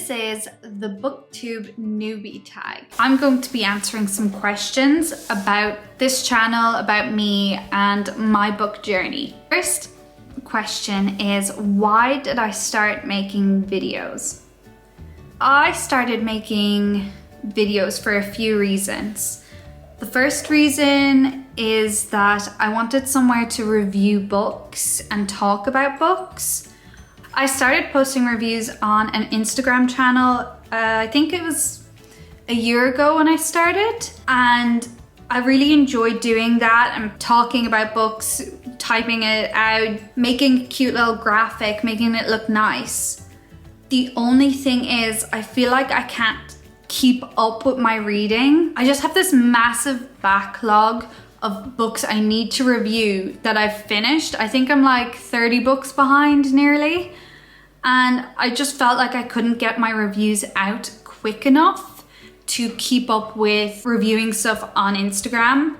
This is the Booktube Newbie Tag. I'm going to be answering some questions about this channel, about me, and my book journey. First question is, why did I start making videos? I started making videos for a few reasons. The first reason is that I wanted somewhere to review books and talk about books. I started posting reviews on an Instagram channel, I think it was a year ago when I started, and I really enjoyed doing that and talking about books, typing it out, making a cute little graphic, making it look nice. The only thing is, I feel like I can't keep up with my reading. I just have this massive backlog of books I need to review that I've finished. I think I'm like 30 books behind nearly. And I just felt like I couldn't get my reviews out quick enough to keep up with reviewing stuff on Instagram.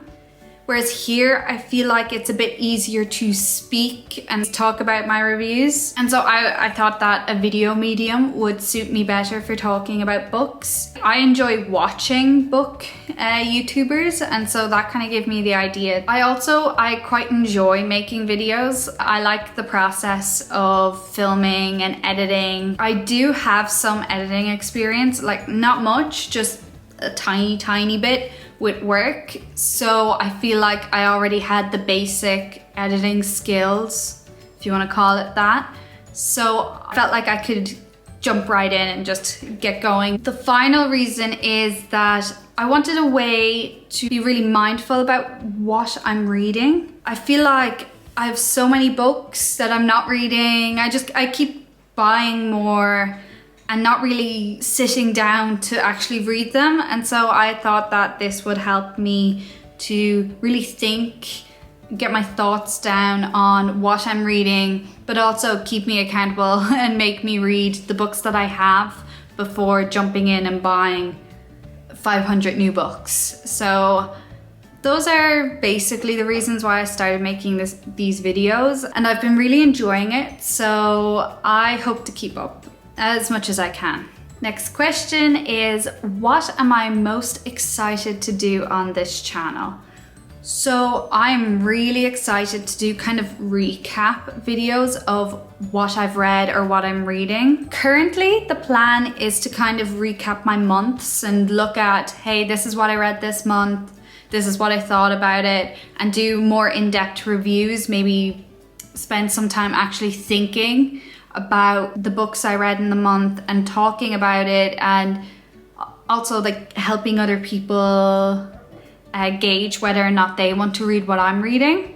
Whereas here, I feel like it's a bit easier to speak and talk about my reviews. And so I thought that a video medium would suit me better for talking about books. I enjoy watching book YouTubers, and so that kind of gave me the idea. I quite enjoy making videos. I like the process of filming and editing. I do have some editing experience, like not much, just a tiny bit with work, so I feel like I already had the basic editing skills, if you want to call it that. So I felt like I could jump right in and just get going. The final reason is that I wanted a way to be really mindful about what I'm reading. I feel like I have so many books that I'm not reading. I keep buying more and not really sitting down to actually read them. And so I thought that this would help me to really think, get my thoughts down on what I'm reading, but also keep me accountable and make me read the books that I have before jumping in and buying 500 new books. So those are basically the reasons why I started making these videos, and I've been really enjoying it. So I hope to keep up as much as I can. Next question is, what am I most excited to do on this channel? So I'm really excited to do kind of recap videos of what I've read or what I'm reading. Currently, the plan is to kind of recap my months and look at, hey, this is what I read this month, this is what I thought about it, and do more in-depth reviews, maybe spend some time actually thinking about the books I read in the month and talking about it, and also like helping other people gauge whether or not they want to read what I'm reading.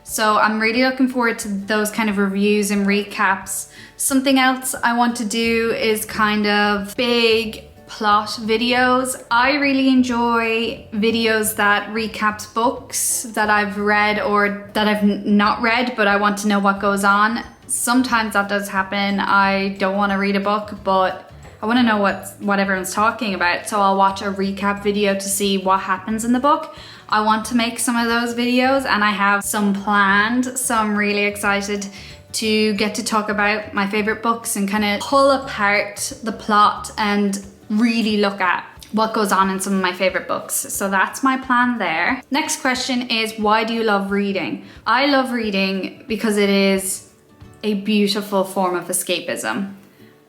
So I'm really looking forward to those kind of reviews and recaps. Something else I want to do is kind of big plot videos. I really enjoy videos that recaps books that I've read or that I've not read, but I want to know what goes on. Sometimes that does happen. I don't want to read a book, but I want to know what everyone's talking about. So I'll watch a recap video to see what happens in the book. I want to make some of those videos, and I have some planned. So I'm really excited to get to talk about my favorite books and kind of pull apart the plot and really look at what goes on in some of my favorite books. So that's my plan there. Next question is, why do you love reading? I love reading because it is a beautiful form of escapism.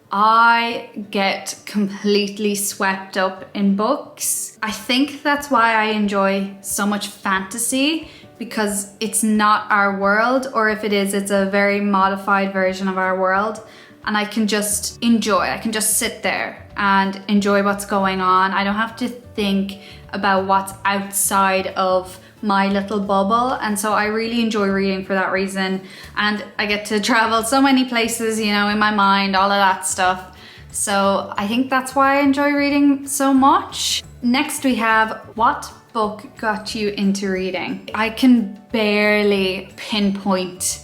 I get completely swept up in books. I think that's why I enjoy so much fantasy, because it's not our world, or if it is, it's a very modified version of our world. And I can just enjoy, I can just sit there and enjoy what's going on. I don't have to think about what's outside of my little bubble, and so I really enjoy reading for that reason. And I get to travel so many places, you know, in my mind, all of that stuff. So I think that's why I enjoy reading so much. Next we have, what book got you into reading? I can barely pinpoint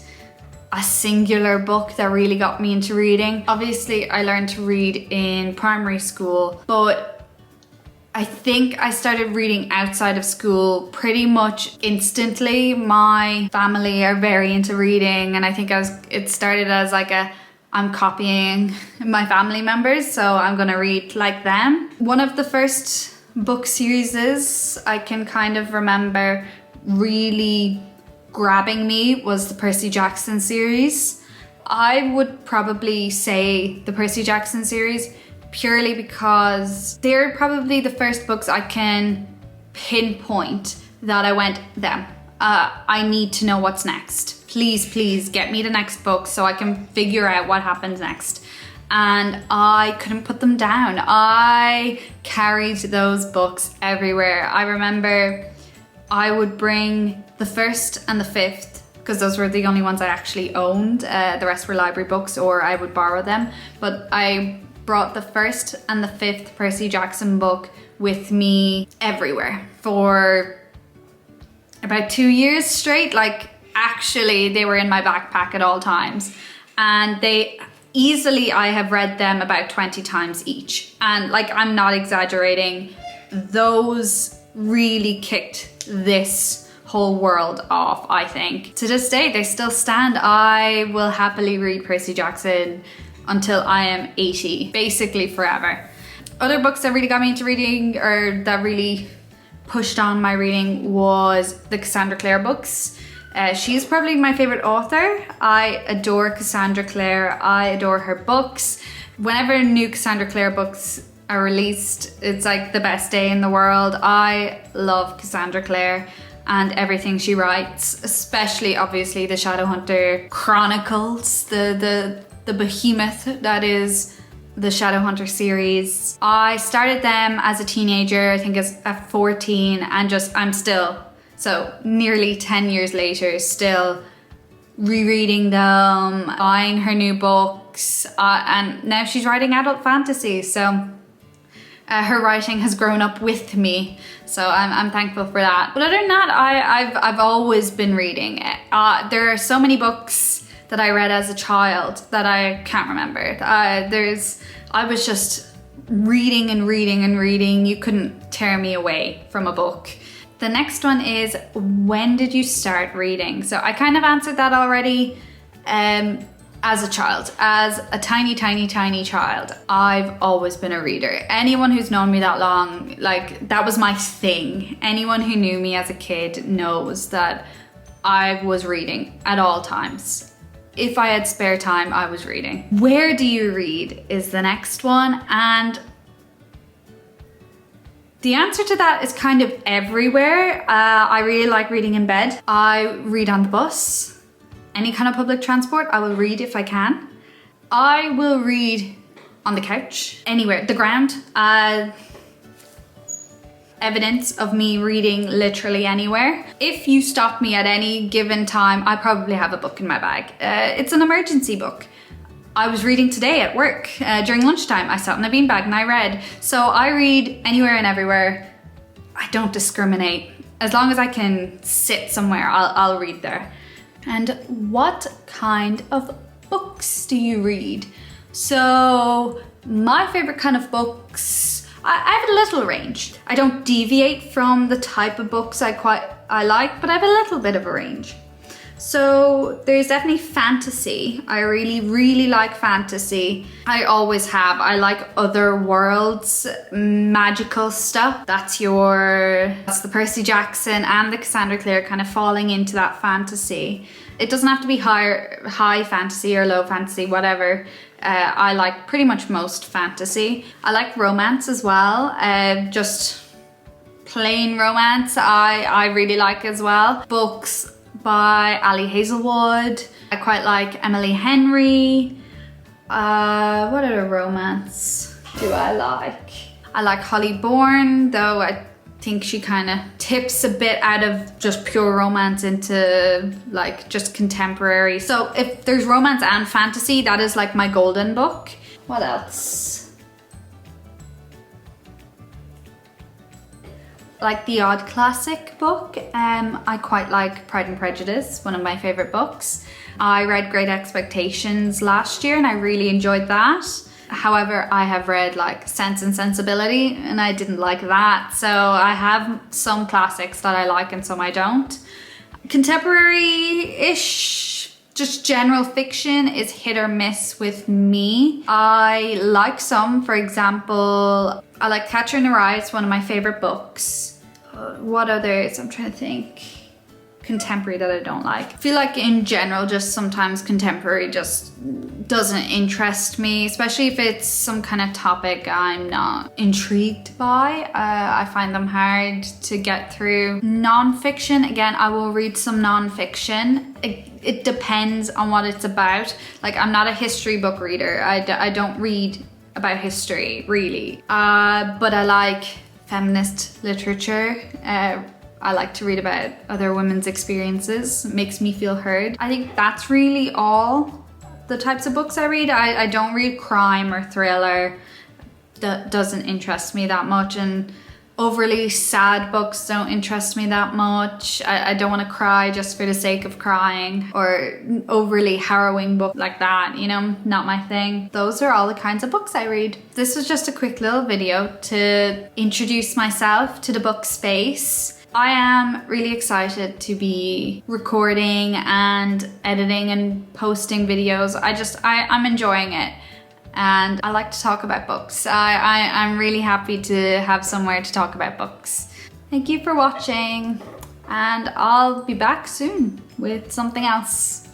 a singular book that really got me into reading. Obviously, I learned to read in primary school, but I think I started reading outside of school pretty much instantly. My family are very into reading, and I think it started as like a I'm copying my family members, so I'm gonna read like them. One of the first book series I can kind of remember really grabbing me was the Percy Jackson series. I would probably say the Percy Jackson series purely because they're probably the first books I can pinpoint that I went, them. I need to know what's next. Please get me the next book so I can figure out what happens next. And I couldn't put them down. I carried those books everywhere. I remember I would bring the first and the fifth, because those were the only ones I actually owned. The rest were library books or I would borrow them. But I brought the first and the fifth Percy Jackson book with me everywhere for about 2 years straight. Like, actually, they were in my backpack at all times. And I have read them about 20 times each. And like, I'm not exaggerating, those really kicked this whole world off, I think. To this day, they still stand. I will happily read Percy Jackson until I am 80, basically forever. Other books that really got me into reading, or that really pushed on my reading, was the Cassandra Clare books. She's probably my favorite author. I adore Cassandra Clare. I adore her books. Whenever new Cassandra Clare books are released, it's like the best day in the world. I love Cassandra Clare and everything she writes, especially obviously the Shadowhunter Chronicles, the behemoth that is the Shadowhunter series. I started them as a teenager, I think at 14, and I'm still, so nearly 10 years later, still rereading them, buying her new books, and now she's writing adult fantasy, so her writing has grown up with me, so I'm thankful for that. But other than that, I've always been reading. There are so many books that I read as a child that I can't remember. I was just reading and reading and reading. You couldn't tear me away from a book. The next one is, when did you start reading? So I kind of answered that already. As a child, as a tiny child, I've always been a reader. Anyone who's known me that long, like, that was my thing. Anyone who knew me as a kid knows that I was reading at all times. If I had spare time, I was reading. Where do you read is the next one, and the answer to that is kind of everywhere. I really like reading in bed. I read on the bus. Any kind of public transport, I will read if I can. I will read on the couch, anywhere, the ground. Evidence of me reading literally anywhere. If you stop me at any given time, I probably have a book in my bag. It's an emergency book. I was reading today at work during lunchtime. I sat in a beanbag and I read. So I read anywhere and everywhere. I don't discriminate. As long as I can sit somewhere, I'll read there. And what kind of books do you read? So my favorite kind of books, I have a little range. I don't deviate from the type of books I like, but I have a little bit of a range. So there's definitely fantasy. I really like fantasy. I always have. I like other worlds, magical stuff. That's the Percy Jackson and the Cassandra Clare kind of falling into that fantasy. It doesn't have to be high fantasy or low fantasy, whatever. I like pretty much most fantasy. I like romance as well. Just plain romance I really like as well. Books by Ali Hazelwood. I quite like Emily Henry. What other romance do I like? I like Holly Bourne, though I think she kind of tips a bit out of just pure romance into like just contemporary. So if there's romance and fantasy, that is like my golden book. What else? Like the odd classic book. I quite like Pride and Prejudice, one of my favorite books. I read Great Expectations last year and I really enjoyed that. However, I have read like Sense and Sensibility and I didn't like that. So I have some classics that I like and some I don't. Contemporary-ish Just general fiction is hit or miss with me. I like some, for example, I like Catcher in the Rye, it's one of my favorite books. What others? I'm trying to think. Contemporary that I don't like. I feel like in general, just sometimes contemporary just doesn't interest me, especially if it's some kind of topic I'm not intrigued by. I find them hard to get through. Non-fiction, again, I will read some non-fiction. It depends on what it's about. Like, I'm not a history book reader. I don't read about history, really. But I like feminist literature. I like to read about other women's experiences. It makes me feel heard. I think that's really all the types of books I read. I don't read crime or thriller. That doesn't interest me that much. And overly sad books don't interest me that much. I don't want to cry just for the sake of crying, or overly harrowing book like that, you know, not my thing. Those are all the kinds of books I read. This was just a quick little video to introduce myself to the book space. I am really excited to be recording and editing and posting videos. I'm enjoying it. And I like to talk about books. I'm really happy to have somewhere to talk about books. Thank you for watching, and I'll be back soon with something else.